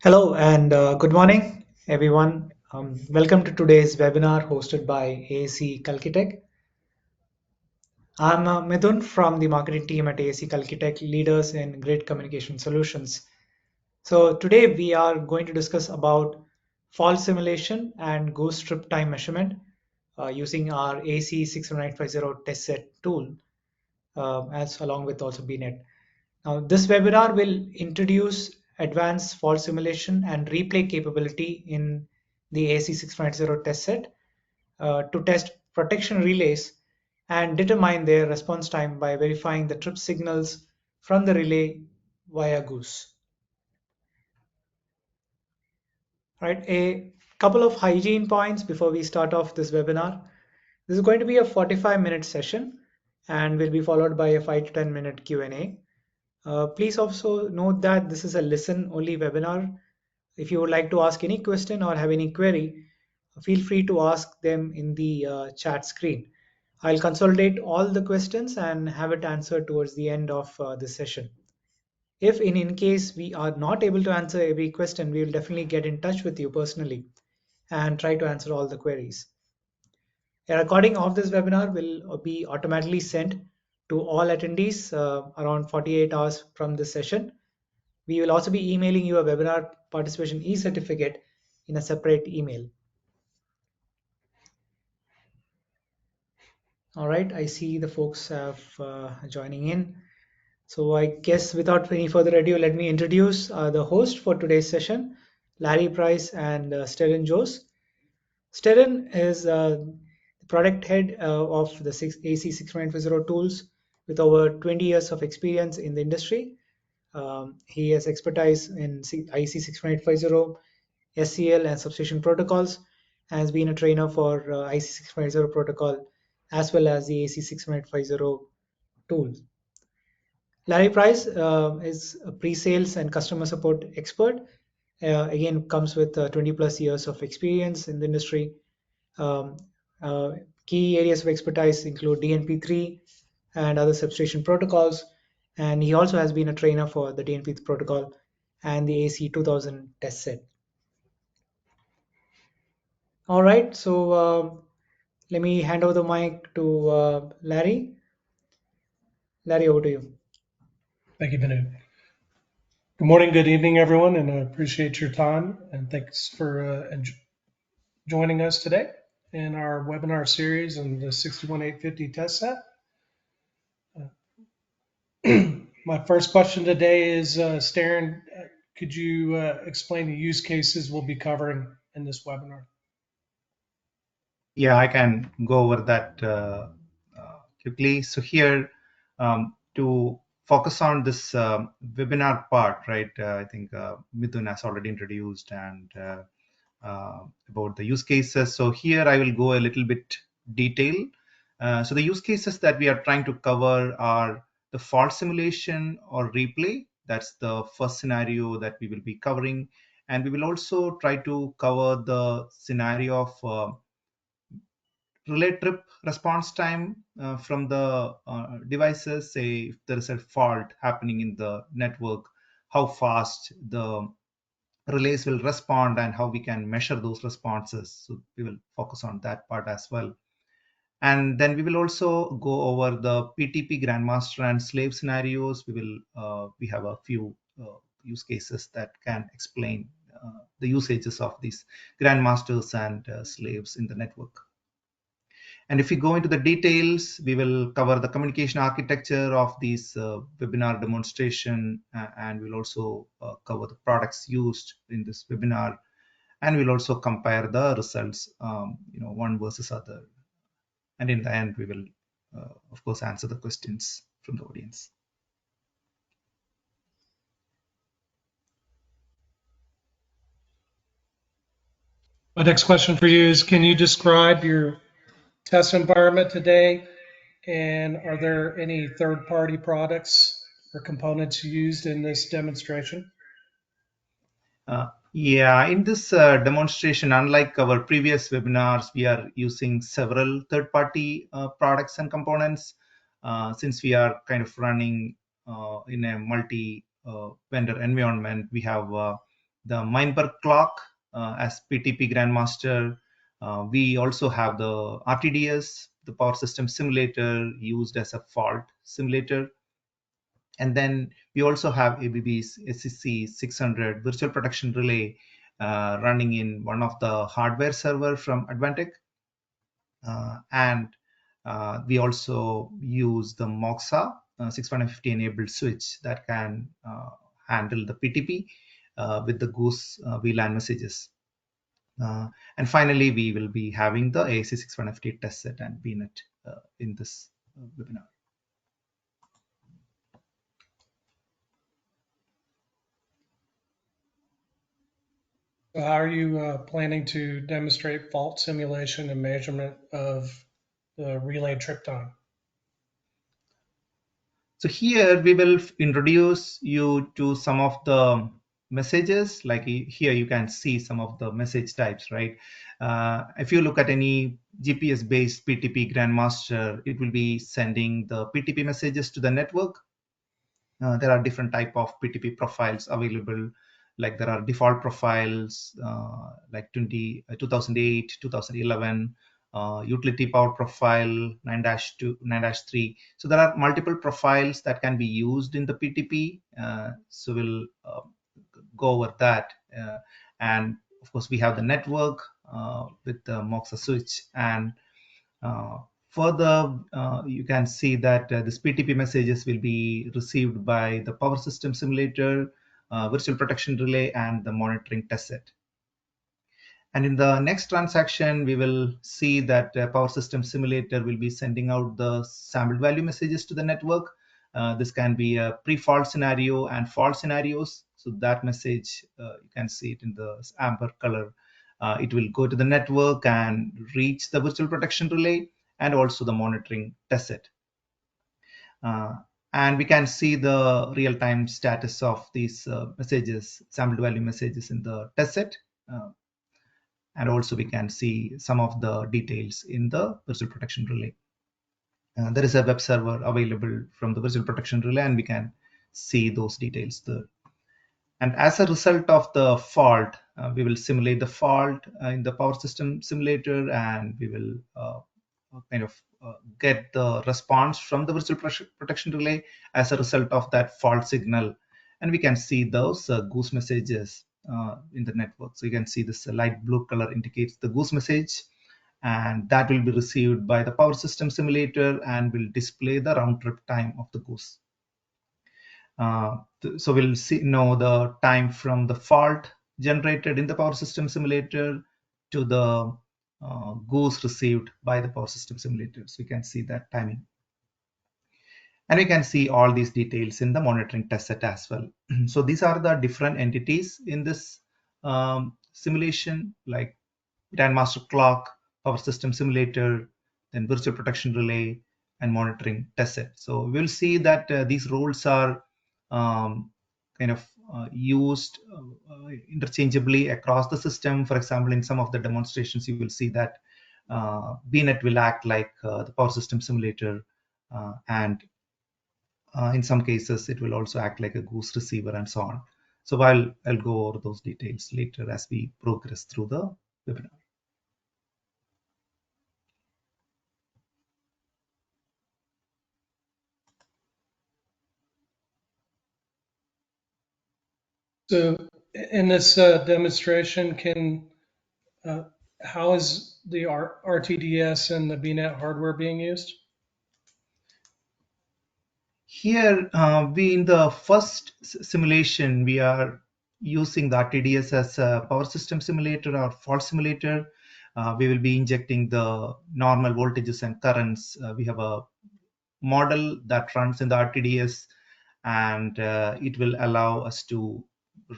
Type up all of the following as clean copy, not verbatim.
Hello and good morning, everyone. Welcome to today's webinar hosted by ASE Calcitech. I'm Midun from the marketing team at ASE Calcitech, leaders in great communication solutions. So today we are going to discuss about fall simulation and GOOSE Trip time measurement using our ASE61850 Test Set tool, as along with also BNET. Now, this webinar will introduce advanced fault simulation and replay capability in the ASE610 test set to test protection relays and determine their response time by verifying the trip signals from the relay via Goose. Right, a couple of hygiene points before we start off this webinar. This is going to be a 45-minute session and will be followed by a 5 to 10-minute Q&A. Please also note that this is a listen-only webinar. If you would like to ask any question or have any query, feel free to ask them in the chat screen. I'll consolidate all the questions and have it answered towards the end of this session. If in case we are not able to answer every question, we will definitely get in touch with you personally and try to answer all the queries. A recording of this webinar will be automatically sent to all attendees around 48 hours from this session. We will also be emailing you a webinar participation e-certificate in a separate email. All right, I see the folks have joining in. So I guess without any further ado, let me introduce the host for today's session, Larry Price and Sterren Jose. Sterren is the product head of the AC61850 tools with over 20 years of experience in the industry. He has expertise in IC61850, SCL, and substation protocols, and has been a trainer for IC61850 protocol as well as the AC61850 tool. Larry Price is a pre-sales and customer support expert. Again, comes with 20 plus years of experience in the industry. Um, uh, Key areas of expertise include DNP3 and other substation protocols. And he also has been a trainer for the DNP protocol and the AC2000 test set. All right, so let me hand over the mic to Larry. Larry, over to you. Thank you, Binu. Good morning, good evening, everyone, and I appreciate your time. And thanks for joining us today in our webinar series on the 61850 test set. My first question today is, Sterren, could you explain the use cases we'll be covering in this webinar? Yeah, I can go over that quickly. So here, to focus on this webinar part, right? I think Mithun has already introduced and about the use cases. So here I will go a little bit detail. So the use cases that we are trying to cover are the fault simulation or replay. That's the first scenario that we will be covering. And we will also try to cover the scenario of relay trip response time from the devices. Say if there is a fault happening in the network, how fast the relays will respond and how we can measure those responses. So we will focus on that part as well. And then we will also go over the PTP grandmaster and slave scenarios. We have a few use cases that can explain the usages of these grandmasters and slaves in the network. And if we go into the details, we will cover the communication architecture of these webinar demonstration, and we'll also cover the products used in this webinar, and we'll also compare the results, one versus other. And in the end, we will, of course, answer the questions from the audience. My next question for you is, can you describe your test environment today? And are there any third-party products or components used in this demonstration? Yeah, in this demonstration, unlike our previous webinars, we are using several third-party products and components since we are kind of running in a multi-vendor environment. We have the Meinberg clock as PTP Grandmaster. We also have the RTDS, the power system simulator used as a fault simulator. And then we also have ABB's ASE61850 virtual production relay running in one of the hardware server from Advantech. And we also use the MOXA 61850 enabled switch that can handle the PTP with the Goose VLAN messages. And finally, we will be having the ASE61850 test set and BNET in this webinar. So how are you planning to demonstrate fault simulation and measurement of the relay trip time? So here we will introduce you to some of the messages. Like here you can see some of the message types, right? If you look at any GPS-based PTP Grandmaster, it will be sending the PTP messages to the network. There are different type of PTP profiles available. Like there are default profiles like 2008, 2011, utility power profile 9-2, 9-3. So there are multiple profiles that can be used in the PTP. So we'll go over that. And of course, we have the network with the MOXA switch. And further, you can see that this PTP messages will be received by the power system simulator, virtual protection relay, and the monitoring test set. And in the next transaction, we will see that power system simulator will be sending out the sampled value messages to the network. This can be a pre-fault scenario and fault scenarios. So that message, you can see it in the amber color. It will go to the network and reach the virtual protection relay and also the monitoring test set. And we can see the real-time status of these messages, sampled value messages in the test set. And also we can see some of the details in the virtual protection relay. There is a web server available from the virtual protection relay, and we can see those details there. And as a result of the fault, we will simulate the fault in the power system simulator, and we will get the response from the virtual protection relay as a result of that fault signal. And we can see those goose messages in the network. So you can see this light blue color indicates the goose message, and that will be received by the power system simulator and will display the round trip time of the goose. So we'll know the time from the fault generated in the power system simulator to the goose received by the power system simulator. So we can see that timing. And we can see all these details in the monitoring test set as well. So these are the different entities in this simulation, like Grandmaster clock, power system simulator, then virtual protection relay, and monitoring test set. So we'll see that these roles are used interchangeably across the system. For example, in some of the demonstrations, you will see that BNET will act like the power system simulator, and in some cases, it will also act like a goose receiver and so on. So I'll go over those details later as we progress through the webinar. So in this demonstration, how is the RTDS and the BNET hardware being used? Here, in the first simulation, we are using the RTDS as a power system simulator or fault simulator. We will be injecting the normal voltages and currents. We have a model that runs in the RTDS, and it will allow us to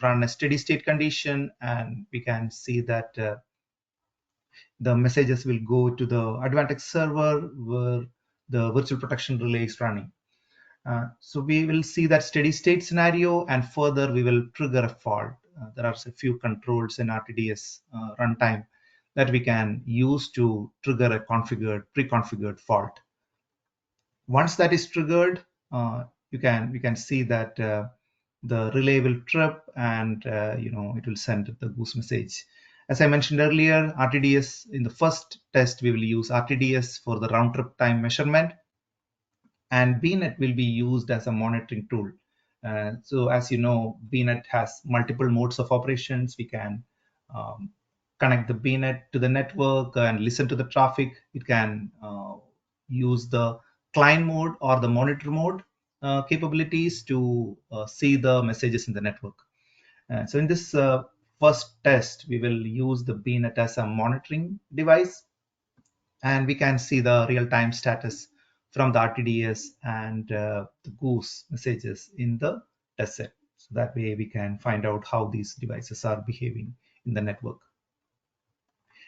run a steady state condition, and we can see that the messages will go to the Advantech server where the virtual protection relay is running. So we will see that steady state scenario, and further we will trigger a fault. There are a few controls in RTDS runtime that we can use to trigger a pre-configured fault. Once that is triggered, we can see that the relay will trip, and it will send the goose message. As I mentioned earlier, RTDS, in the first test we will use RTDS for the round trip time measurement, and BNET will be used as a monitoring tool. So as you know, BNET has multiple modes of operations. We can um, connect the BNET to the network and listen to the traffic. It can use the client mode or the monitor mode capabilities to see the messages in the network. So in this first test, we will use the BNET as a monitoring device, and we can see the real-time status from the RTDS and the Goose messages in the test set. So that way we can find out how these devices are behaving in the network.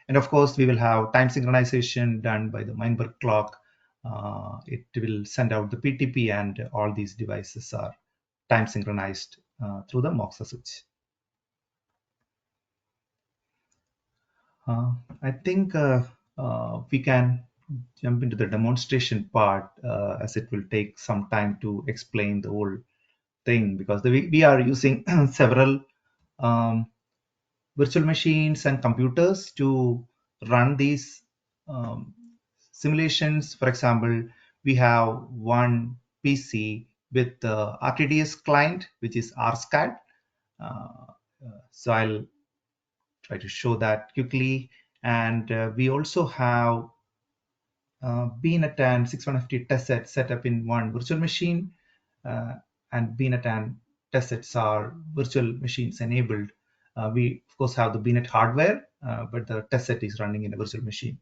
And of course, we will have time synchronization done by the Meinberg clock. It will send out the PTP, and all these devices are time synchronized through the MOXA switch. I think we can jump into the demonstration part, as it will take some time to explain the whole thing, because we are using several um, virtual machines and computers to run these um, simulations. For example, we have one PC with the RTDS client, which is RSCAD. So I'll try to show that quickly. And we also have BNET and ASE61850 test set up in one virtual machine, and BNET and test sets are virtual machines enabled. We of course have the BNET hardware, but the test set is running in a virtual machine.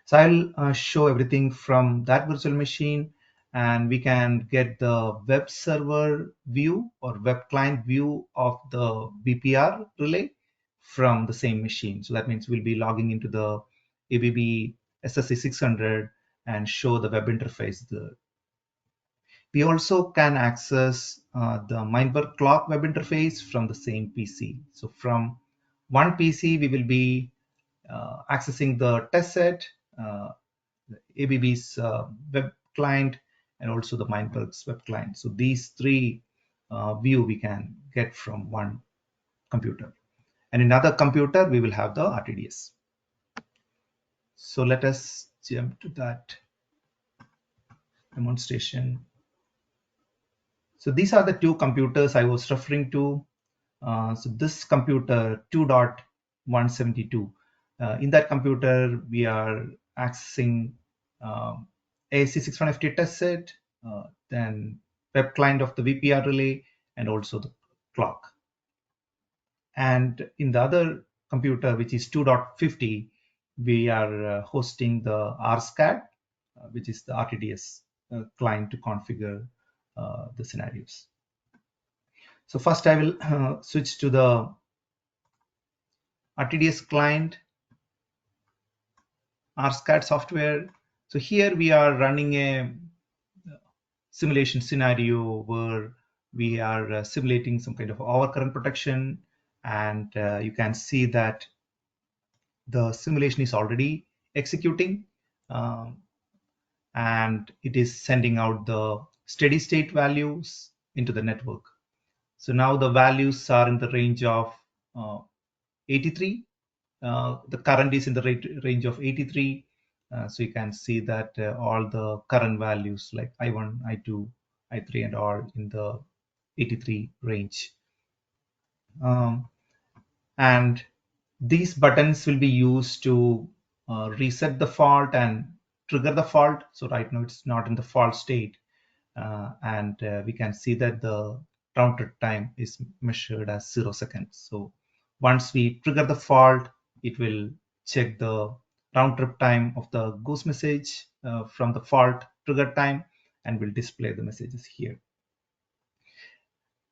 So I'll show everything from that virtual machine, and we can get the web server view or web client view of the BPR relay from the same machine. So that means we'll be logging into the ABB SSE600 and show the web interface there. We also can access the Meinberg clock web interface from the same PC. So from one PC, we will be accessing the test set, ABB's web client, and also the Meinberg's web client. So these three view we can get from one computer. And in another computer, we will have the RTDS. So let us jump to that demonstration. So these are the two computers I was referring to. So this computer 2.172, in that computer we are accessing ASE61850 test set, then web client of the VPR relay, and also the clock. And in the other computer, which is 2.50, we are hosting the RSCAD, which is the RTDS client to configure the scenarios. So first I will switch to the RTDS client, RSCAD software. So here we are running a simulation scenario where we are simulating some kind of overcurrent protection, and you can see that the simulation is already executing, and it is sending out the steady state values into the network. So now the values are in the range of 83. The current is in the range of 83. So you can see that all the current values like I1, I2, I3, and all in the 83 range. And these buttons will be used to reset the fault and trigger the fault. So right now it's not in the fault state. And we can see that the round trip time is measured as 0 seconds. So once we trigger the fault, it will check the round trip time of the goose message from the fault trigger time, and will display the messages here.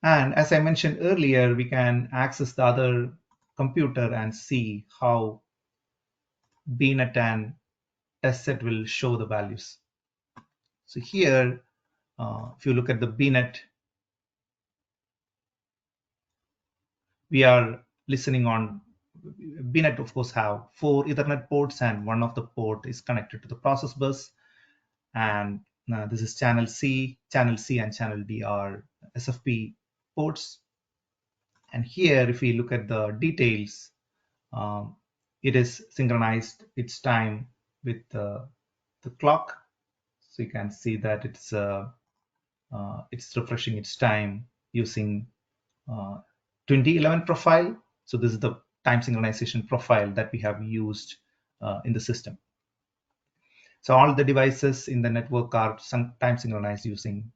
And as I mentioned earlier, we can access the other computer and see how BNET and test set will show the values. So here, if you look at the BNET, we are listening on BNET. Of course, have 4 Ethernet ports, and one of the port is connected to the process bus. And this is channel C and channel D are SFP ports. And here, if we look at the details, it is synchronized its time with the clock. So you can see that it's refreshing its time using 2011 profile. So this is the time synchronization profile that we have used in the system. So all the devices in the network are time synchronized using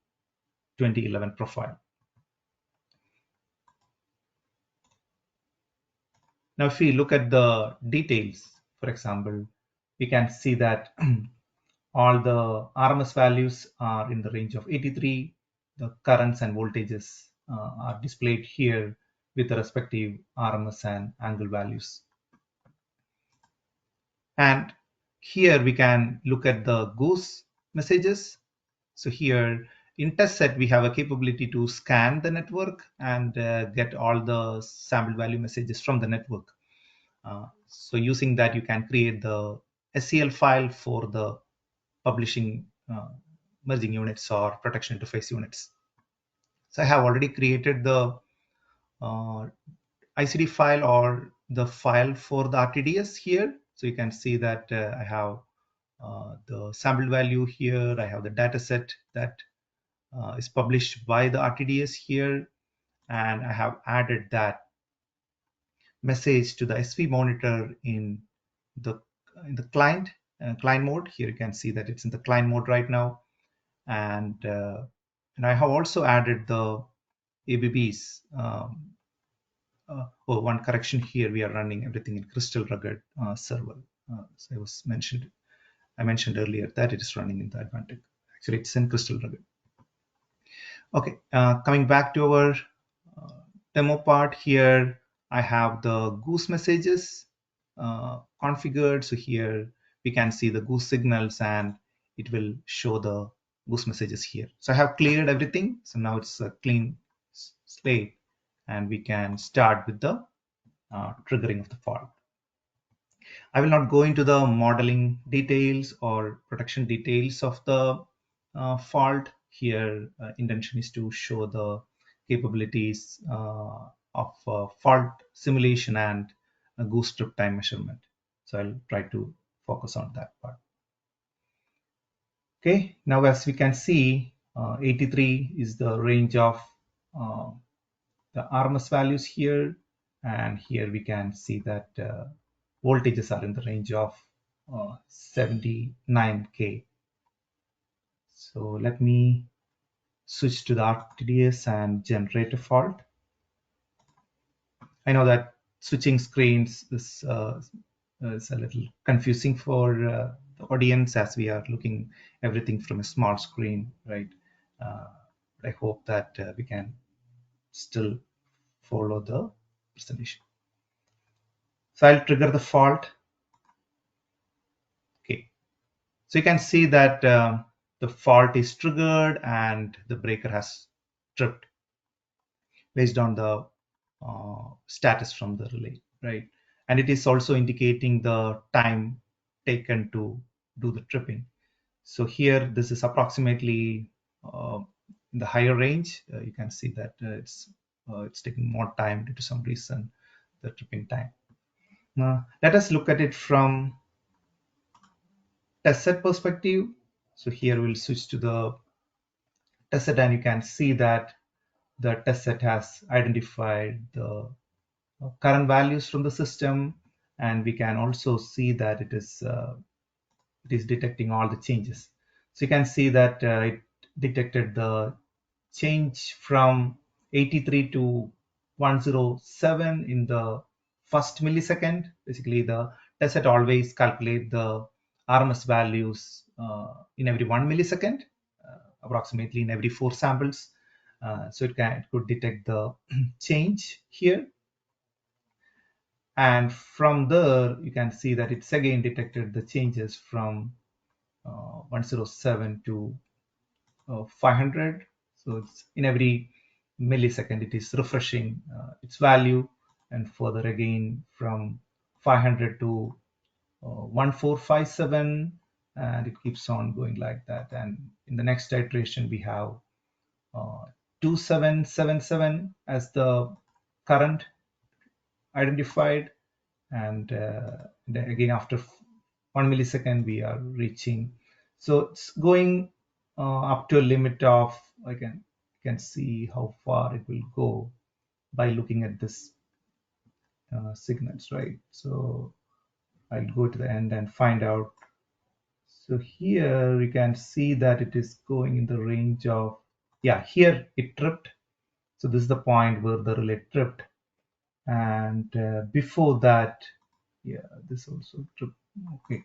2011 profile. Now, if we look at the details, for example, we can see that all the RMS values are in the range of 83. The currents and voltages are displayed here with the respective RMS and angle values. And here we can look at the GOOSE messages. So here in test set, we have a capability to scan the network and get all the sample value messages from the network. So using that, you can create the SCL file for the publishing merging units or protection interface units. So I have already created the ICD file or the file for the RTDS here. So you can see that I have the sample value here. I have the data set that is published by the RTDS here. And I have added that message to the SV monitor in the client mode. Here you can see that it's in the client mode right now. And I have also added the ABBs. One correction here, we are running everything in Crystal Rugged server. So I mentioned earlier that it is running in the Advantage. Actually, it's in Crystal Rugged. Okay, coming back to our demo part here, I have the GOOSE messages configured. So here we can see the GOOSE signals and it will show the GOOSE messages here. So I have cleared everything. So now it's a clean slate and we can start with the triggering of the fault. I will not go into the modeling details or protection details of the fault. Here, intention is to show the capabilities of fault simulation and GOOSE Trip time measurement. So I'll try to focus on that part. Okay, now as we can see, 83 is the range of the RMS values here, and here we can see that voltages are in the range of 79K. So let me switch to the RTDS and generate a fault. I know that switching screens is a little confusing for the audience as we are looking everything from a small screen, right? I hope that we can still follow the presentation. So I'll trigger the fault. Okay, so you can see that the fault is triggered and the breaker has tripped based on the status from the relay, right? And it is also indicating the time taken to do the tripping. So here, this is approximately in the higher range. You can see that it's taking more time due to some reason, the tripping time. Let us look at it from test set perspective. So here we'll switch to the test set and you can see that the test set has identified the current values from the system, and we can also see that it is detecting all the changes. So you can see that it detected the change from 83 to 107 in the first millisecond. Basically, the test set always calculate the RMS values in every 1 millisecond, approximately in every 4 samples. So it could detect the change here. And from there, you can see that it's again detected the changes from 107 to 500. So it's in every millisecond, it is refreshing its value, and further again from 500 to 1457, and it keeps on going like that. And in the next iteration, we have 2777 as the current identified, and then again after 1 millisecond we are reaching. So it's going up to a limit of, I can see how far it will go by looking at this signals, right? So I'll go to the end and find out. So here we can see that it is going in the range of, yeah, here it tripped. So this is the point where the relay tripped. And before that, yeah, this also tripped. Okay,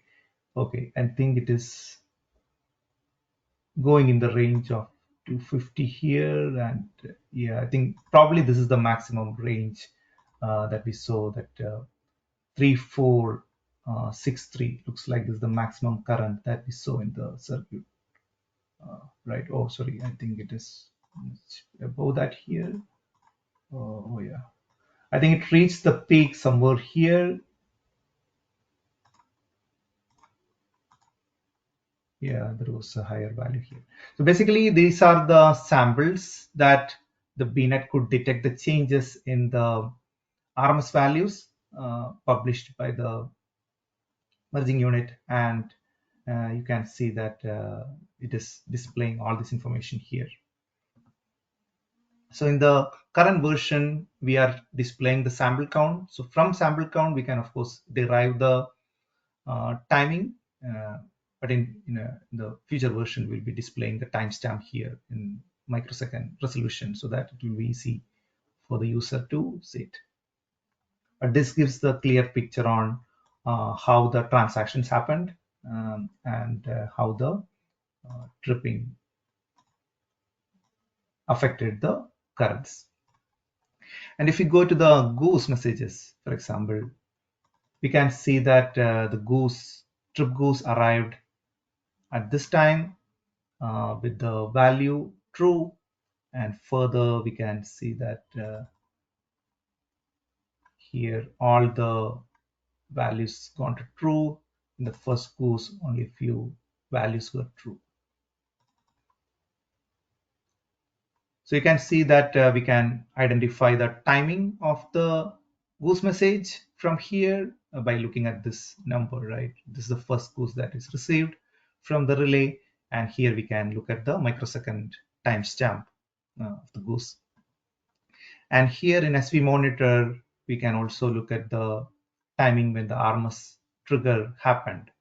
okay, I think it is going in the range of 250 here. And yeah, I think probably this is the maximum range that we saw, that 3463 looks like this is the maximum current that we saw in the circuit, right? Oh, sorry, I think it is above that here. Oh yeah, I think it reached the peak somewhere here. Yeah, there was a higher value here. So basically these are the samples that the BNET could detect the changes in the RMS values published by the merging unit, and you can see that it is displaying all this information here. So in the current version, we are displaying the sample count. So from sample count, we can of course derive the timing, but in the future version, we'll be displaying the timestamp here in microsecond resolution, so that it will be easy for the user to see it. But this gives the clear picture on how the transactions happened, and how the tripping affected the currents. And if you go to the goose messages, for example, we can see that the trip goose arrived at this time with the value true, and further we can see that here all the values gone to true. In the first goose, only a few values were true. So you can see that we can identify the timing of the goose message from here by looking at this number, right? This is the first goose that is received from the relay, and here we can look at the microsecond timestamp of the goose. And here in SV monitor, we can also look at the timing when the RMS trigger happened.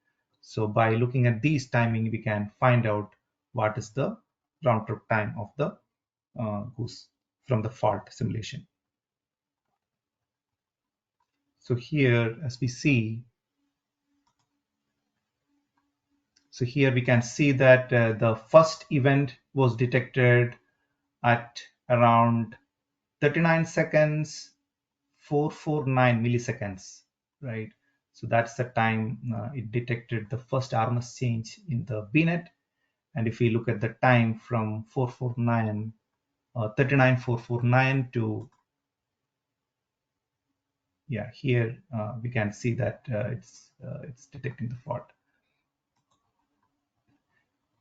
So by looking at these timing, we can find out what is the round trip time of the goose from the fault simulation. So here, as we see, so here we can see that the first event was detected at around 39 seconds, 449 milliseconds, right? So that's the time it detected the first RMS change in the BNET. And if we look at the time from 449, 39449 to, yeah, here we can see that it's detecting the fault.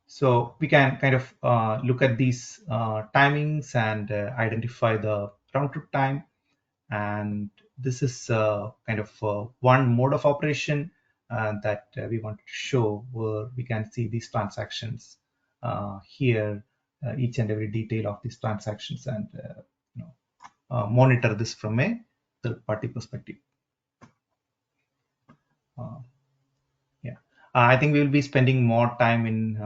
So we can kind of look at these timings and identify the round trip time. And this is kind of one mode of operation that we want to show, where we can see these transactions here, each and every detail of these transactions, and monitor this from a third-party perspective. Yeah, I think we will be spending more time in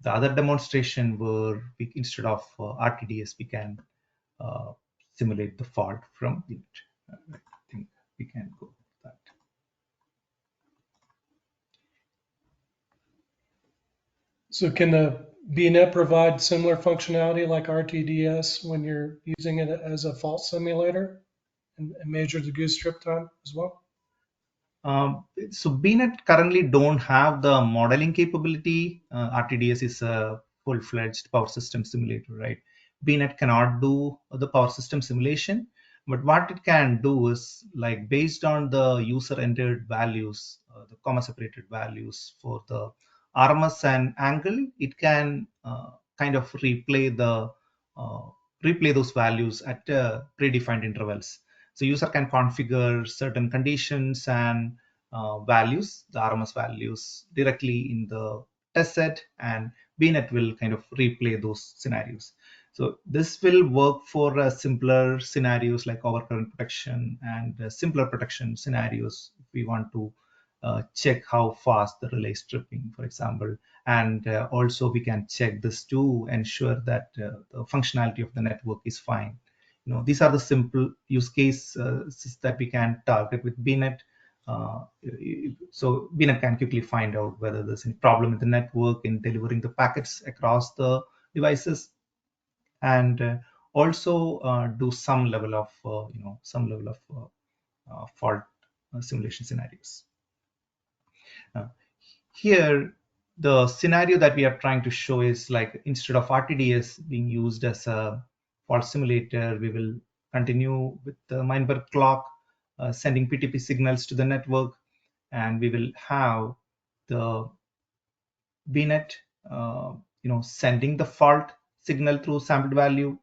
the other demonstration, where we, instead of RTDS, we can simulate the fault from it. I think we can go with that. So can the BNET provide similar functionality like RTDS when you're using it as a fault simulator and measure the goose trip time as well? So BNET currently don't have the modeling capability. RTDS is a full-fledged power system simulator, right? BNET cannot do the power system simulation, but what it can do is, like, based on the user entered values, the comma separated values for the RMS and angle, it can kind of replay the replay those values at predefined intervals. So user can configure certain conditions and values, the RMS values, directly in the test set, and BNET will kind of replay those scenarios. So this will work for simpler scenarios like overcurrent protection and simpler protection scenarios if we want to check how fast the relay is tripping, for example. And also we can check this to ensure that the functionality of the network is fine. These are the simple use cases that we can target with BNET. So BNET can quickly find out whether there's any problem in the network in delivering the packets across the devices, and also do some level of fault simulation scenarios. Here, the scenario that we are trying to show is like, instead of RTDS being used as a fault simulator, we will continue with the Meinberg clock, sending PTP signals to the network, and we will have the BNET, sending the fault signal through sampled value,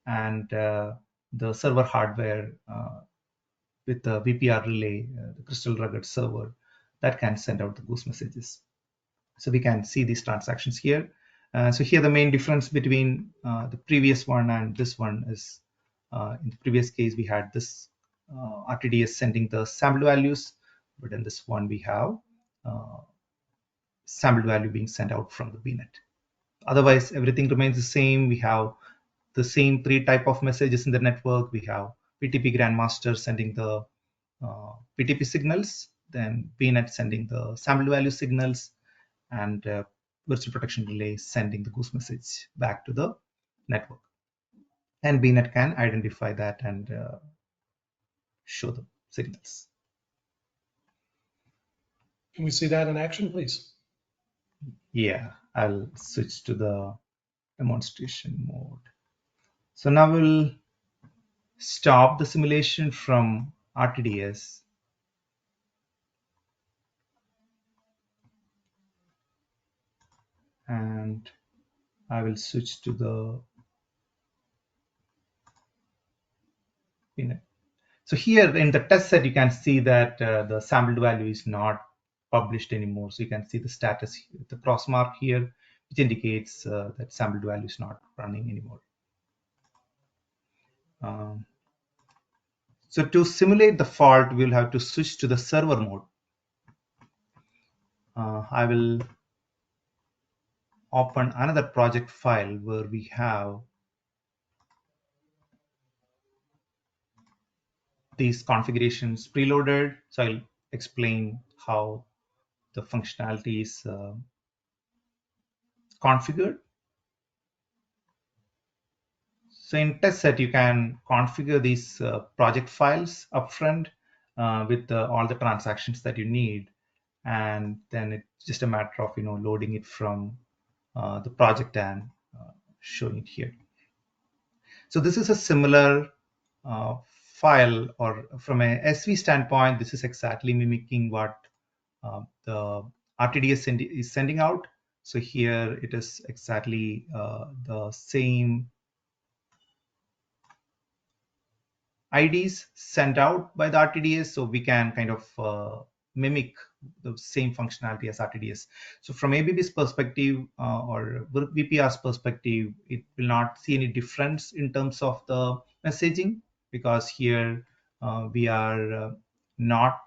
and the server hardware with the VPR relay, the crystal rugged server, that can send out the GOOSE messages. So we can see these transactions here. So here the main difference between the previous one and this one is, in the previous case we had this RTDS sending the sample values, but in this one we have sample value being sent out from the BNET. Otherwise, everything remains the same. We have the same three type of messages in the network. We have PTP grandmaster sending the PTP signals, then BNET sending the sample value signals, and virtual protection relay sending the GOOSE message back to the network. And BNET can identify that and show the signals. Can we see that in action, please? Yeah, I'll switch to the demonstration mode. So now we'll stop the simulation from RTDS. And I will switch to the BNET. So here in the test set, you can see that the sampled value is not published anymore. So you can see the status, the cross mark here, which indicates that sampled value is not running anymore. So to simulate the fault, we'll have to switch to the server mode. I will open another project file where we have these configurations preloaded. So I'll explain how the functionality is configured. So in test set, you can configure these project files upfront with all the transactions that you need, and then it's just a matter of loading it from the project and showing it here. So this is a similar file, or from a SV standpoint, this is exactly mimicking what the RTDS is sending out. So here it is exactly the same IDs sent out by the RTDS, so we can kind of mimic the same functionality as RTDS. So from ABB's perspective or VPR's perspective, it will not see any difference in terms of the messaging, because here we are not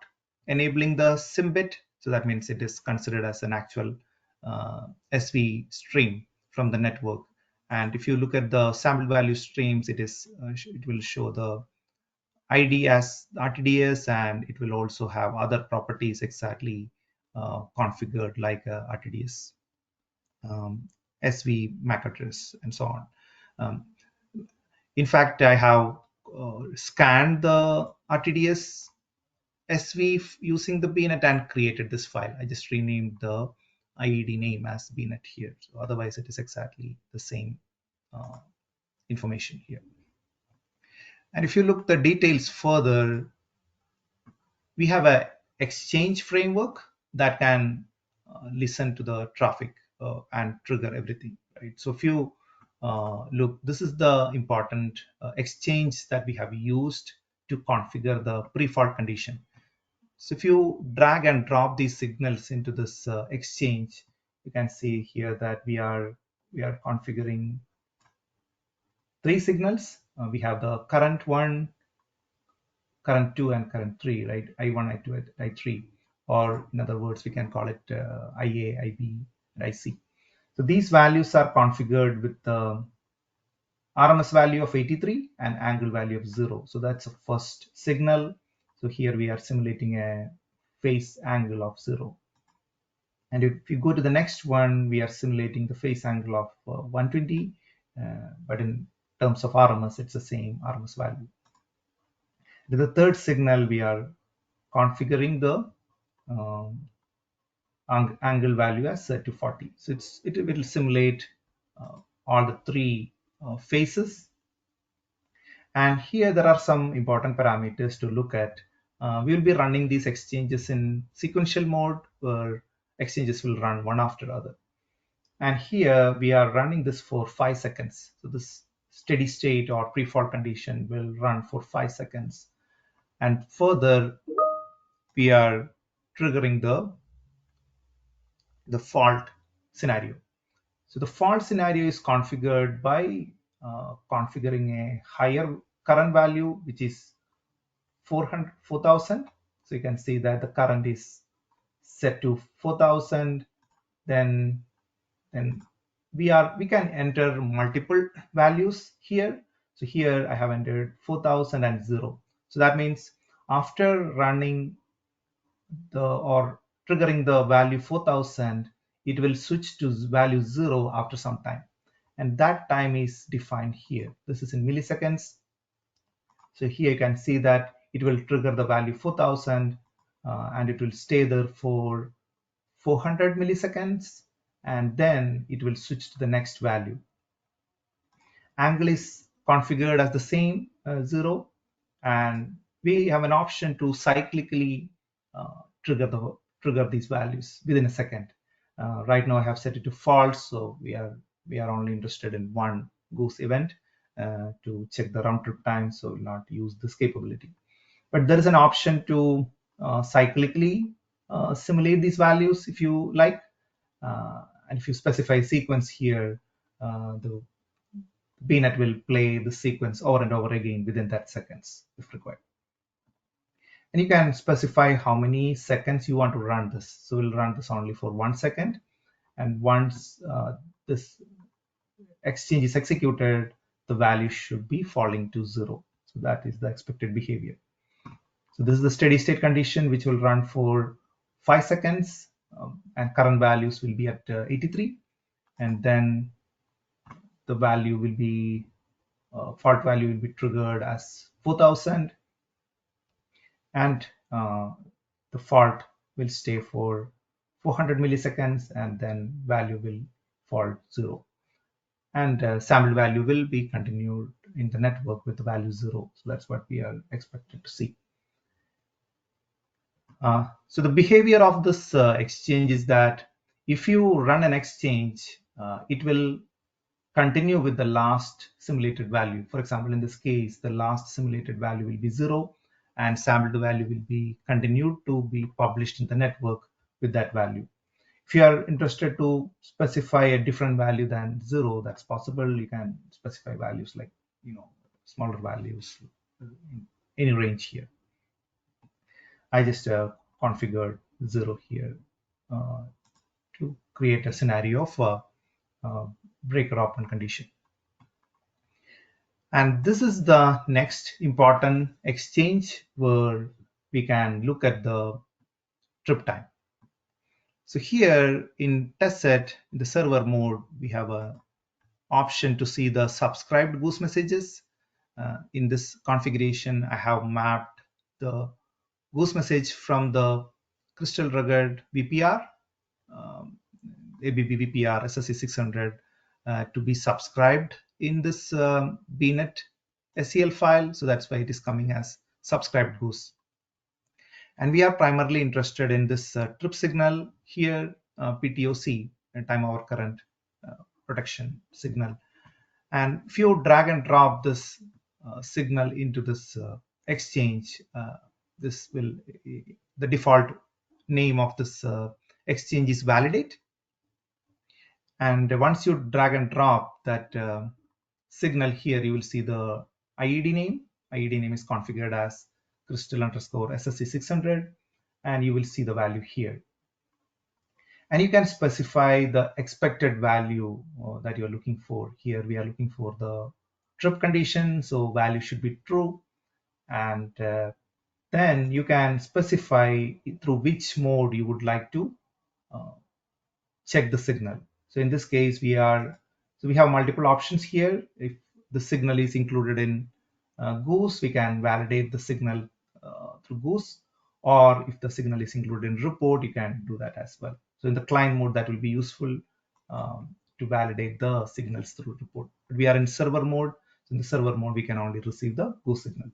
enabling the SIM bit. So that means it is considered as an actual SV stream from the network. And if you look at the sample value streams, it will show the ID as RTDS, and it will also have other properties exactly configured like RTDS, SV MAC address, and so on. In fact, I have scanned the RTDS SV using the BNET and created this file. I just renamed the IED name as BNET here. So otherwise, it is exactly the same information here. And if you look the details further, we have a exchange framework that can listen to the traffic and trigger everything, right? So if you look, this is the important exchange that we have used to configure the pre-fault condition. So if you drag and drop these signals into this exchange, you can see here that we are configuring three signals. We have the current one, current 2, and current 3, right? I1, I2, I3, or in other words, we can call it IA, IB, and IC. So these values are configured with the RMS value of 83 and angle value of 0. So that's the first signal. So here we are simulating a phase angle of 0. And if you go to the next one, we are simulating the phase angle of 120, but in terms of RMS, it's the same RMS value. The third signal, we are configuring the angle value as 240. So it will simulate all the three phases. And here there are some important parameters to look at. We will be running these exchanges in sequential mode, where exchanges will run one after other. And here we are running this for 5 seconds. So this steady state or pre-fault condition will run for 5 seconds. And further, we are triggering the fault scenario. So the fault scenario is configured by configuring a higher current value, which is 4,000. So you can see that the current is set to 4,000. Then we can enter multiple values here. So here I have entered 4,000 and 0. So that means after running or triggering the value 4,000, it will switch to value 0 after some time. And that time is defined here. This is in milliseconds. So here you can see that it will trigger the value 4,000 and it will stay there for 400 milliseconds, and then it will switch to the next value. Angle is configured as the same 0, and we have an option to cyclically trigger these values within a second. Right now I have set it to false, so we are only interested in one goose event to check the round trip time, so we'll not use this capability. But there is an option to cyclically simulate these values if you like. And if you specify sequence here, the BNET will play the sequence over and over again within that seconds if required. And you can specify how many seconds you want to run this. So we'll run this only for 1 second. And once this exchange is executed, the value should be falling to 0. So that is the expected behavior. So this is the steady state condition, which will run for 5 seconds, and current values will be at 83. And then the value will be, fault value will be triggered as 4,000. And the fault will stay for 400 milliseconds, and then value will fall 0. And sample value will be continued in the network with the value 0. So that's what we are expected to see. So the behavior of this exchange is that if you run an exchange, it will continue with the last simulated value. For example, in this case, the last simulated value will be 0, and sampled value will be continued to be published in the network with that value. If you are interested to specify a different value than 0, that's possible. You can specify values like, smaller values in any range here. I just configured 0 here to create a scenario of breaker open condition. And this is the next important exchange where we can look at the trip time. So here in test set, in the server mode, we have an option to see the subscribed goose messages. In this configuration, I have mapped the goose message from the Crystal Rugged VPR, ABB VPR SSE600 to be subscribed in this BNET SEL file. So that's why it is coming as subscribed goose. And we are primarily interested in this trip signal here, PTOC, time over current protection signal. And if you drag and drop this signal into this exchange, this will the default name of this exchange is validate. And once you drag and drop that signal here, you will see the IED name. IED name is configured as crystal underscore SSC600, and you will see the value here. And you can specify the expected value that you're looking for. Here we are looking for the trip condition, so value should be true. And then you can specify through which mode you would like to uh, check the signal. So in this case, we have multiple options here. If the signal is included in Goose, we can validate the signal through Goose, or if the signal is included in report, you can do that as well. So in the client mode, that will be useful to validate the signals through report. But we are in server mode. So in the server mode, we can only receive the Goose signal.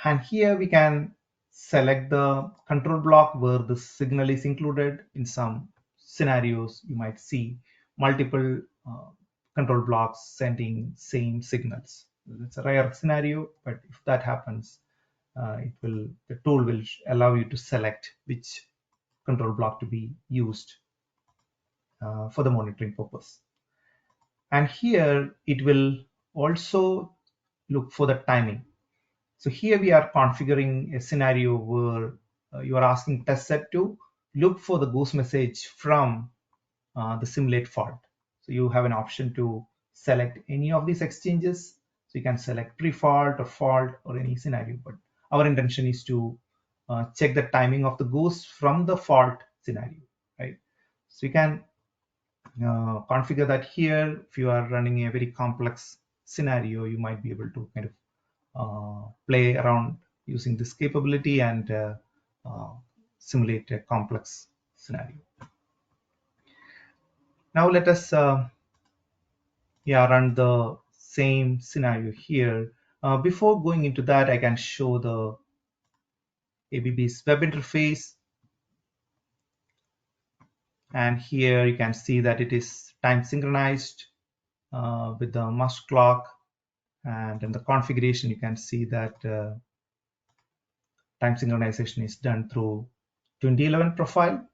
And here we can select the control block where the signal is included. In some scenarios, you might see multiple control blocks sending same signals. It's a rare scenario, but if that happens, the tool will allow you to select which control block to be used for the monitoring purpose. And here it will also look for the timing. So here we are configuring a scenario where you are asking test set to look for the goose message from the simulate fault. So you have an option to select any of these exchanges. So you can select pre-fault or fault or any scenario, but our intention is to check the timing of the goose from the fault scenario, right? So you can configure that here. If you are running a very complex scenario, you might be able to kind of play around using this capability and simulate a complex scenario. Now let us run the same scenario here. Before going into that, I can show the ABB's web interface. And here you can see that it is time synchronized with the must clock. And in the configuration, you can see that time synchronization is done through 2011 profile.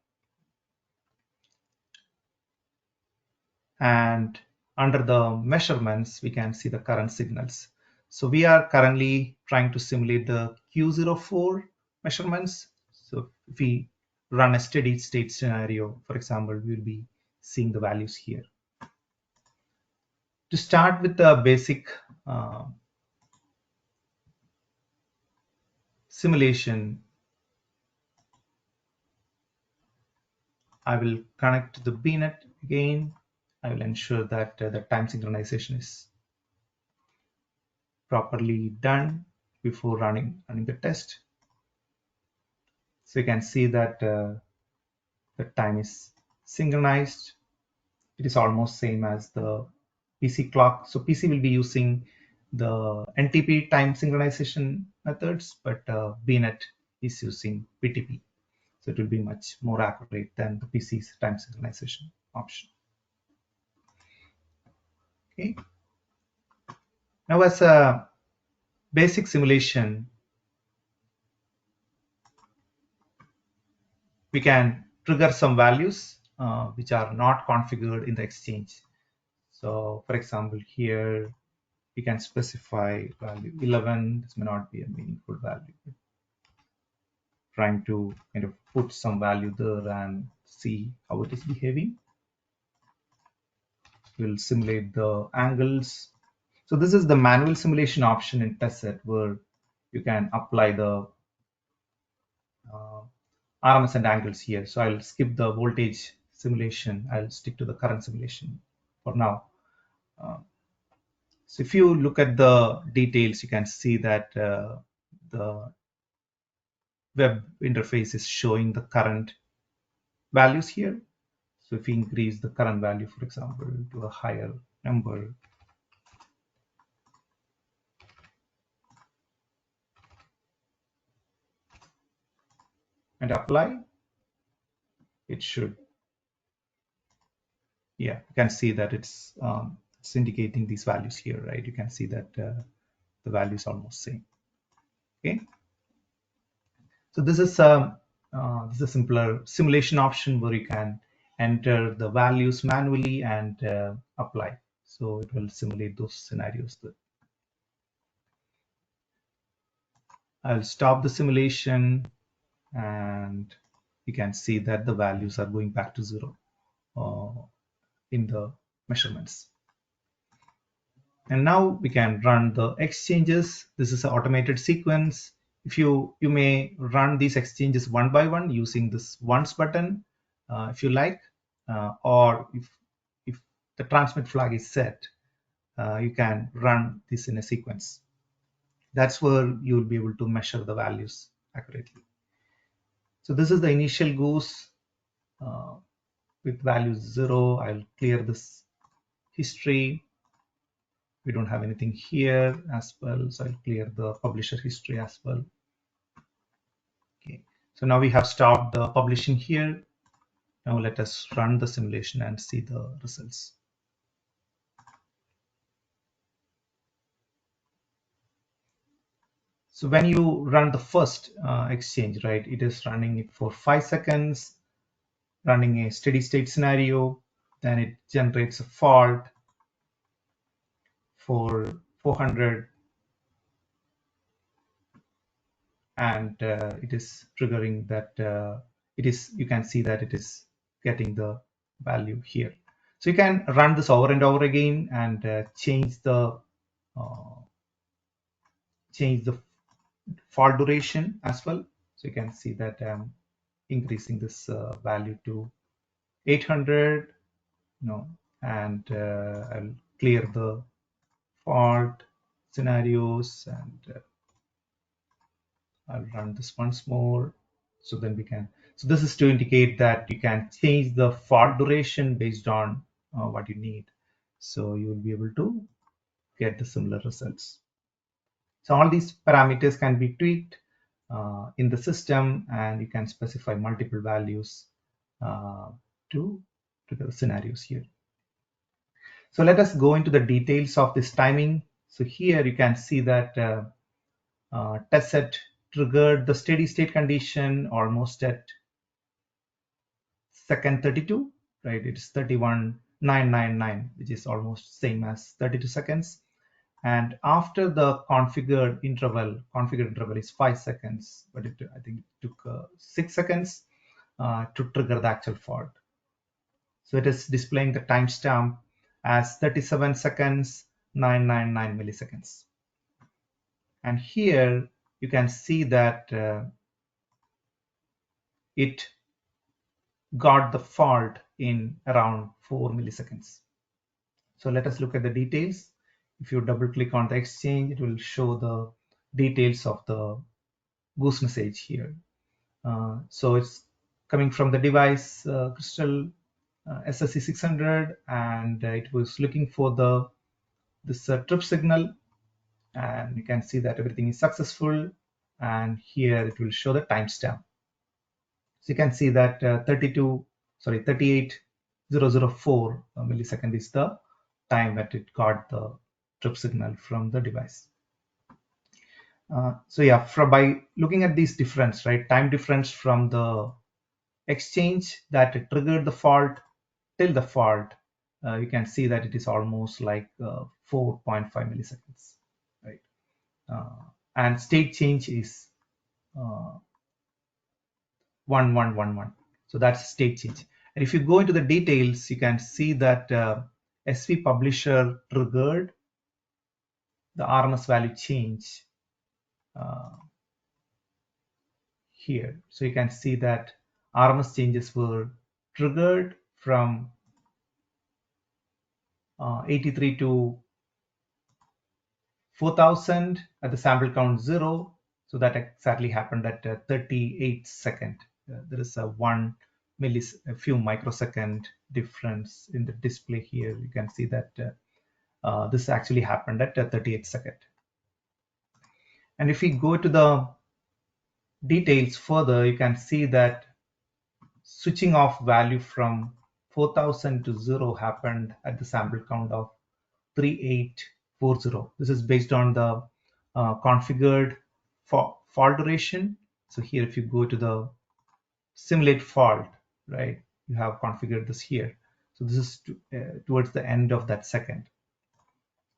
And under the measurements, we can see the current signals. So we are currently trying to simulate the Q04 measurements. So if we run a steady state scenario, for example, we'll be seeing the values here. To start with the basic simulation, I will connect to the BNET again. I will ensure that the time synchronization is properly done before running the test. So you can see that the time is synchronized. It is almost same as the PC clock. So PC will be using the NTP time synchronization methods, but BNET is using PTP. So it will be much more accurate than the PC's time synchronization option. Okay. Now as a basic simulation, we can trigger some values which are not configured in the exchange. So for example, here we can specify value 11. This may not be a meaningful value. Trying to kind of put some value there and see how it is behaving. We'll simulate the angles. So this is the manual simulation option in test set where you can apply the RMS and angles here. So I'll skip the voltage simulation. I'll stick to the current simulation for now. So if you look at the details, you can see that the web interface is showing the current values here. So if we increase the current value, for example, to a higher number, and apply, it should, yeah, you can see that it's it's indicating these values here, right? You can see that the value is almost same. Okay, so this is a simpler simulation option where you can enter the values manually and apply. So it will simulate those scenarios. I'll stop the simulation, and you can see that the values are going back to 0 in the measurements. And now we can run the exchanges. This is an automated sequence. If you may run these exchanges one by one using this once button, if you like, or if the transmit flag is set, you can run this in a sequence. That's where you will be able to measure the values accurately. So this is the initial goose with values 0. I'll clear this history. We don't have anything here as well, so I'll clear the publisher history as well. Okay, so now we have stopped the publishing here. Now let us run the simulation and see the results. So when you run the first exchange, right, it is running it for 5 seconds, running a steady state scenario, then it generates a fault for 400, and it is triggering that you can see that it is getting the value here. So you can run this over and over again and change the fault duration as well. So you can see that I'm increasing this value to 800, and I'll clear the fault scenarios, and I'll run this once more. So then we can, so this is to indicate that you can change the fault duration based on what you need. So you will be able to get the similar results. So all these parameters can be tweaked in the system, and you can specify multiple values to the scenarios here. So let us go into the details of this timing. So here you can see that test set triggered the steady state condition almost at second 32, right? It's 31,999, which is almost same as 32 seconds. And after the configured interval is 5 seconds, but I think it took 6 seconds to trigger the actual fault. So it is displaying the timestamp as 37 seconds 999 milliseconds. And here you can see that it got the fault in around 4 milliseconds. So let us look at the details. If you double click on the exchange, it will show the details of the goose message here. So it's coming from the device Crystal ASE61850, and it was looking for this trip signal, and you can see that everything is successful, and here it will show the timestamp. So you can see that 38004 millisecond is the time that it got the trip signal from the device. So yeah, by looking at these difference, right, time difference from the exchange that it triggered the fault till the fault, you can see that it is almost like 4.5 milliseconds, right? And state change is 1111. So that's state change. And if you go into the details, you can see that SV publisher triggered the RMS value change here. So you can see that RMS changes were triggered from 83 to 4000 at the sample count 0. So that exactly happened at 38 second. There is a few microsecond difference in the display here. You can see that this actually happened at 38 second. And if we go to the details further, you can see that switching off value from 4000 to 0 happened at the sample count of 3840. This is based on the configured fault duration. So here, if you go to the simulate fault, right, you have configured this here. So this is towards the end of that second.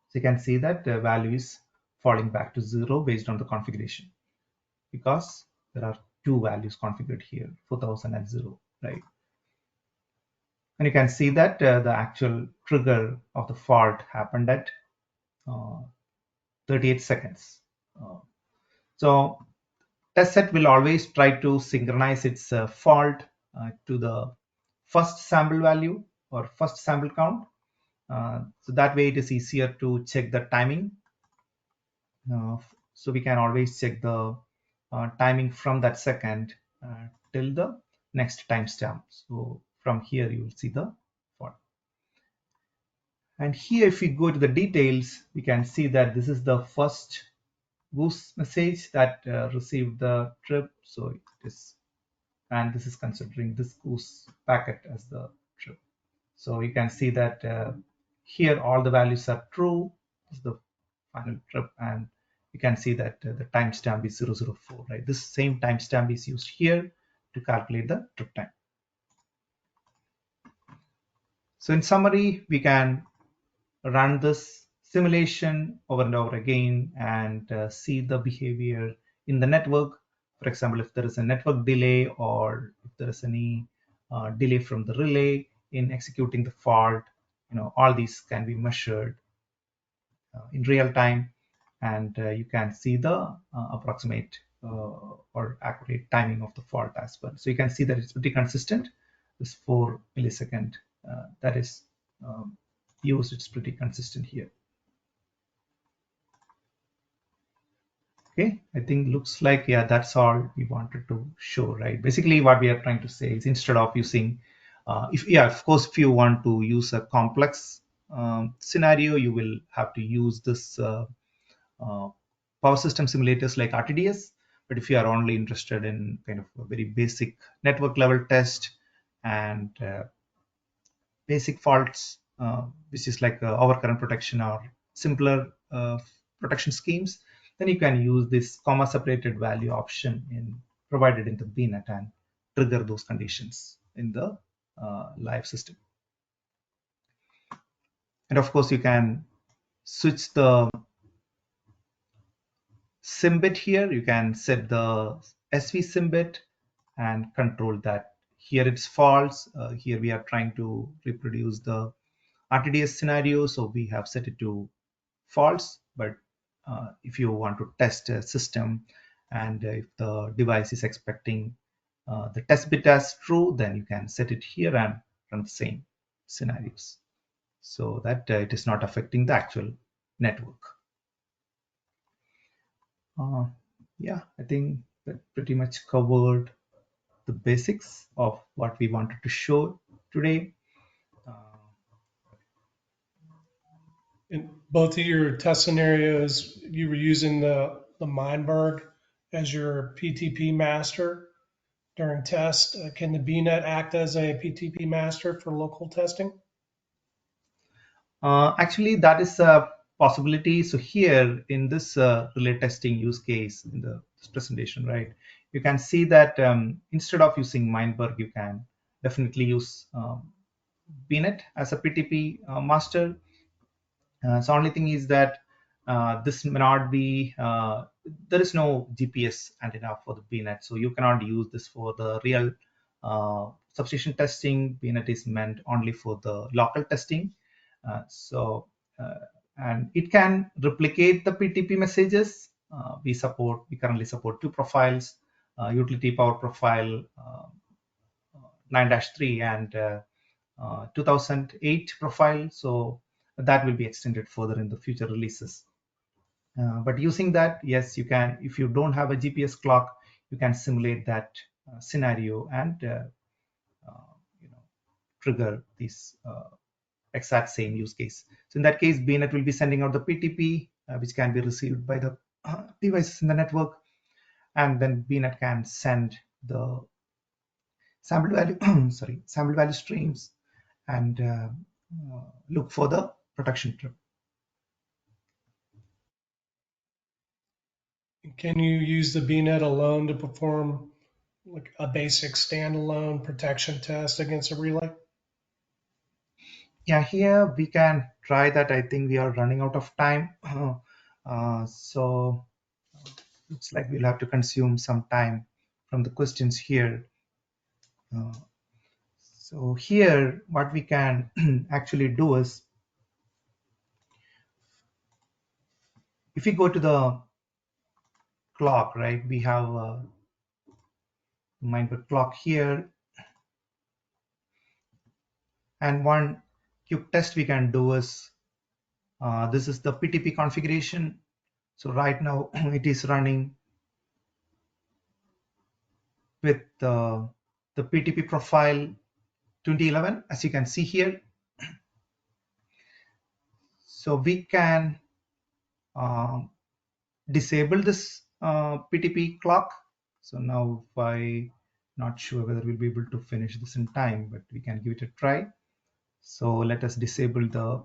So you can see that the value is falling back to 0 based on the configuration, because there are two values configured here, 4000 and 0, right? And you can see that the actual trigger of the fault happened at 38 seconds. So test set will always try to synchronize its fault to the first sample value or first sample count. So that way it is easier to check the timing. So we can always check the timing from that second till the next timestamp. So from here you will see the fault. And here, if we go to the details, we can see that this is the first goose message that received the trip. So it is, and this is considering this goose packet as the trip. So you can see that here all the values are true. This is the final trip, and you can see that the timestamp is 004, right? This same timestamp is used here to calculate the trip time. So in summary, we can run this simulation over and over again and see the behavior in the network. For example, if there is a network delay or if there is any delay from the relay in executing the fault, all these can be measured in real time, and you can see the approximate or accurate timing of the fault as well. So you can see that it's pretty consistent. This 4 millisecond that is used, it's pretty consistent here. Okay, I think looks like, yeah, that's all we wanted to show, right? Basically, what we are trying to say is, instead of using, of course, if you want to use a complex scenario, you will have to use this power system simulators like RTDS. But if you are only interested in kind of a very basic network level test and basic faults, which is like overcurrent protection or simpler protection schemes, then you can use this comma separated value option provided in the BNET and trigger those conditions in the live system. And of course, you can switch the sim bit here. You can set the SV sim bit and control that. Here it's false. Here we are trying to reproduce the RTDS scenario, so we have set it to false. But if you want to test a system and if the device is expecting the test bit as true, then you can set it here and run the same scenarios, so that it is not affecting the actual network. Yeah, I think that pretty much covered the basics of what we wanted to show today. In both of your test scenarios, you were using the Meinberg as your PTP master during test. Can the BNET act as a PTP master for local testing? Actually, that is a possibility. So here in this relay testing use case in this presentation, right, you can see that instead of using Meinberg, you can definitely use BNET as a PTP master. So only thing is that this may not be, there is no GPS antenna for the BNET, so you cannot use this for the real substation testing. BNET is meant only for the local testing. And it can replicate the PTP messages. We currently support two profiles, utility power profile 9-3 and 2008 profile. So that will be extended further in the future releases. But using that, yes, you can, if you don't have a GPS clock, you can simulate that scenario and trigger these exact same use case. So in that case, BNET will be sending out the PTP, which can be received by the devices in the network, and then BNET can send the sample value, sample value streams, and look for the protection trip. Can you use the BNET alone to perform like a basic standalone protection test against a relay? Yeah, here we can try that. I think we are running out of time. So looks like we'll have to consume some time from the questions here. Uh, so here, what we can actually do is, if we go to the clock, right, we have a Mindbird clock here, and one quick test we can do is, this is the PTP configuration. So right now it is running with the PTP profile 2011, as you can see here. So we can disable this PTP clock. So now if I not sure whether we'll be able to finish this in time, but we can give it a try. So let us disable the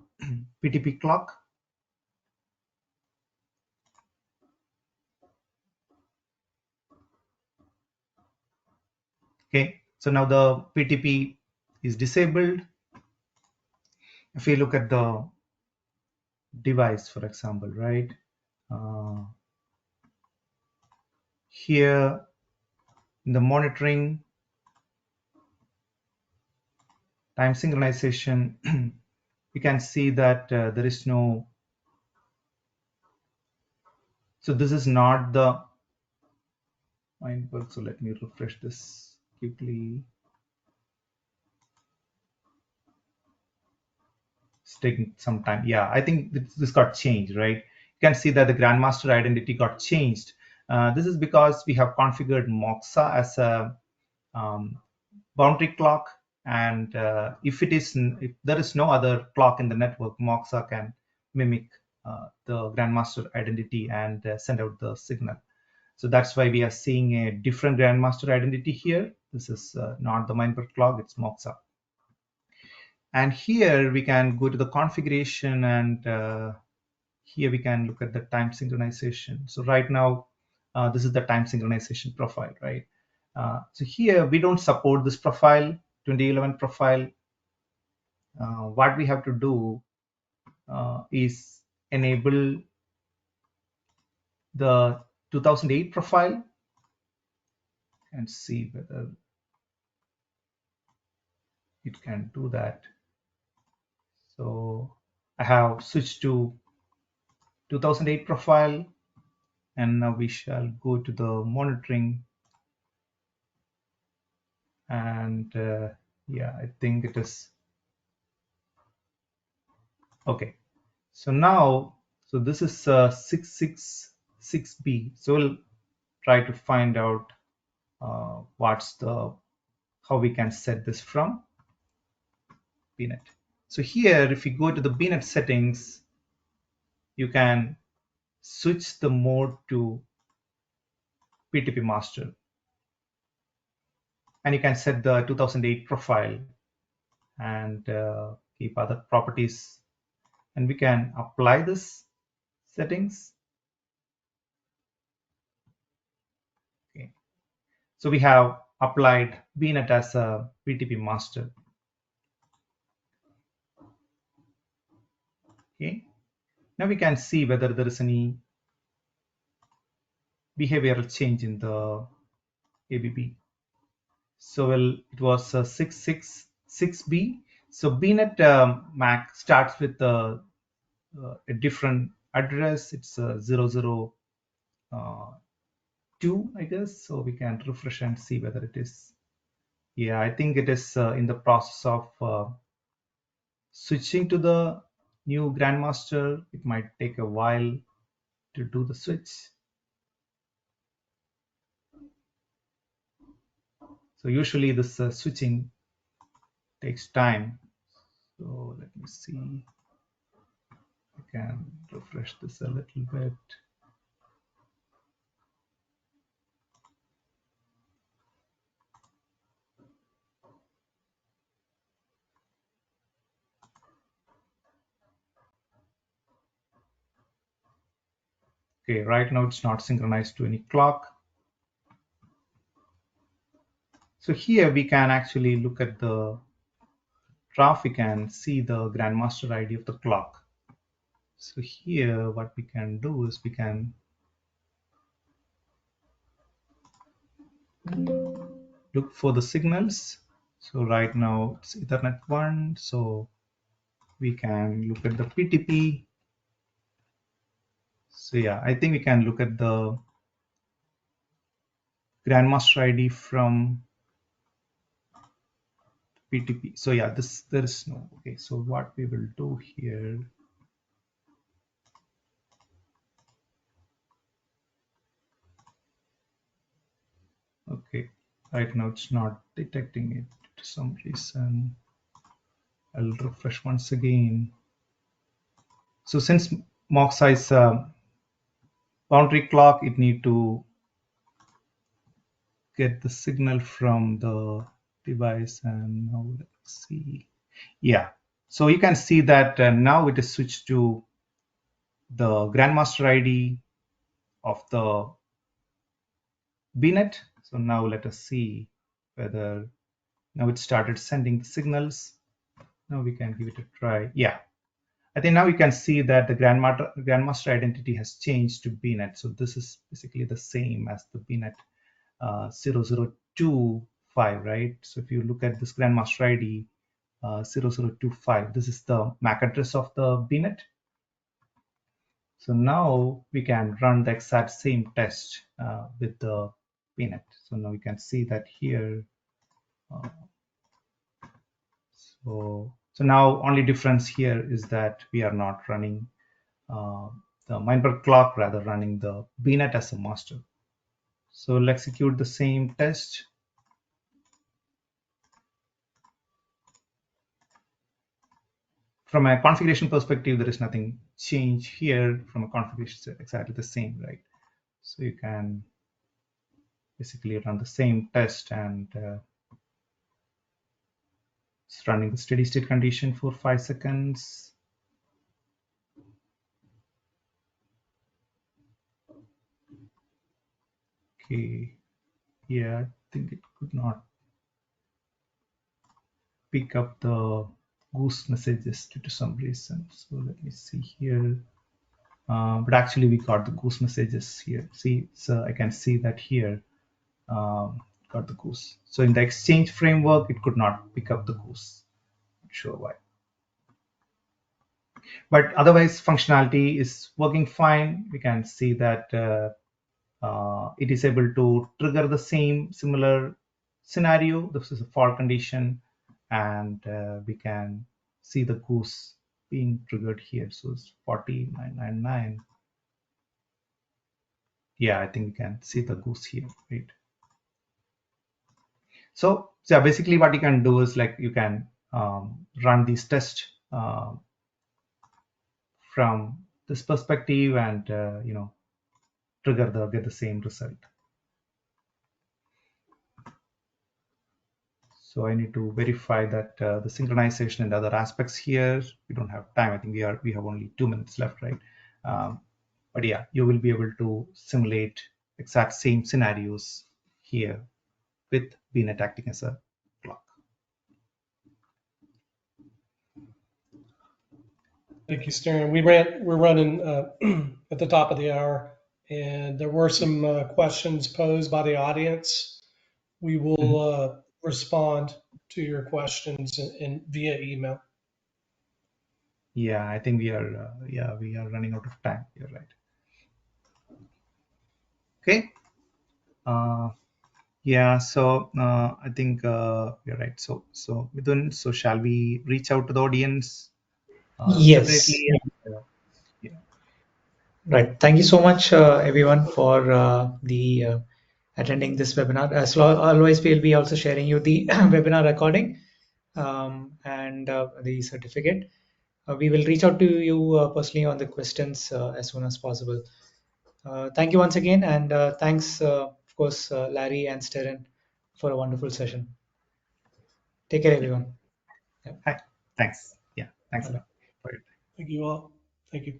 PTP clock. Okay, so now the PTP is disabled. If we look at the device, for example, right, uh, here in the monitoring time synchronization, we can see that there is no, so this is not the Mindbird. So let me refresh this quickly. It's taking some time. Yeah, I think this got changed, right? You can see that the grandmaster identity got changed. This is because we have configured Moxa as a boundary clock, and if there is no other clock in the network, Moxa can mimic the grandmaster identity and send out the signal. So that's why we are seeing a different grandmaster identity here. This is not the Mindbird clock, it's Moxa. And here we can go to the configuration, and here we can look at the time synchronization. So right now, this is the time synchronization profile, right? So here we don't support this profile, 2011 profile. What we have to do is enable the 2008 profile and see whether it can do that. So I have switched to 2008 profile, and now we shall go to the monitoring, and yeah, I think it is okay. So now, so this is 666B. So we'll try to find out how we can set this from BNET. So here, if you go to the BNET settings, you can switch the mode to PTP master, and you can set the 2008 profile and keep other properties, and we can apply this settings. Okay. So we have applied BNET as a PTP master. Okay. Now we can see whether there is any behavioral change in the ABB. So it was 666B. So BNET MAC starts with a different address. It's 002, I guess. So we can refresh and see whether it is. Yeah, I think it is in the process of switching to the new grandmaster. It might take a while to do the switch. So usually this switching takes time. So let me see. I can refresh this a little bit. Okay, right now it's not synchronized to any clock. So here we can actually look at the traffic and see the grandmaster ID of the clock. So here what we can do is we can look for the signals. So right now it's Ethernet 1, so we can look at the PTP. So yeah, I think we can look at the grandmaster ID from PTP. So yeah, there is no. Okay, so what we will do here. Okay, right now it's not detecting it for some reason. I'll refresh once again. So since mock size boundary clock, it need to get the signal from the device. And now let's see. Yeah, so you can see that now it is switched to the grandmaster ID of the BNET. So now let us see whether now it started sending the signals. Now we can give it a try. Yeah, I think now you can see that the grandmaster identity has changed to BNET. So this is basically the same as the BNET 0025, right? So if you look at this grandmaster ID 0025, this is the MAC address of the BNET. So now we can run the exact same test with the BNET. So now we can see that here. Uh, so now only difference here is that we are not running the Meinberg clock, rather running the BNET as a master. So we'll execute the same test. From a configuration perspective, there is nothing change here. From a configuration, it's exactly the same, right? So you can basically run the same test, and it's running the steady state condition for 5 seconds. Okay, yeah, I think it could not pick up the goose messages due to some reason. So let me see here. But actually we got the goose messages here. See, so I can see that here got the goose. So in the exchange framework, it could not pick up the goose. Not sure why. But otherwise, functionality is working fine. We can see that it is able to trigger the similar scenario. This is a fall condition, and we can see the goose being triggered here. So it's 4999. Yeah, I think we can see the goose here, right? So yeah, basically what you can do is like you can run these tests from this perspective and get the same result. So I need to verify that the synchronization and other aspects here. We don't have time. I think we have only 2 minutes left, right? But yeah, you will be able to simulate exact same scenarios here with BNET acting as a clock. Thank you, Stern. We're running at the top of the hour, and there were some questions posed by the audience. We will respond to your questions via email. Yeah, I think we are running out of time. You're right. Okay. Yeah, so I think you're right. So Midun, so shall we reach out to the audience Yes. separately? Yeah. Right. Thank you so much, everyone, for the attending this webinar. As always, we'll be also sharing you the webinar recording and the certificate. We will reach out to you personally on the questions as soon as possible. Thank you once again, and thanks, of course, Larry and Steren, for a wonderful session. Take care, Yeah. everyone. Yeah. Hi. Thanks. Yeah. Thanks a Bye. lot for your time. Thank you all. Thank you.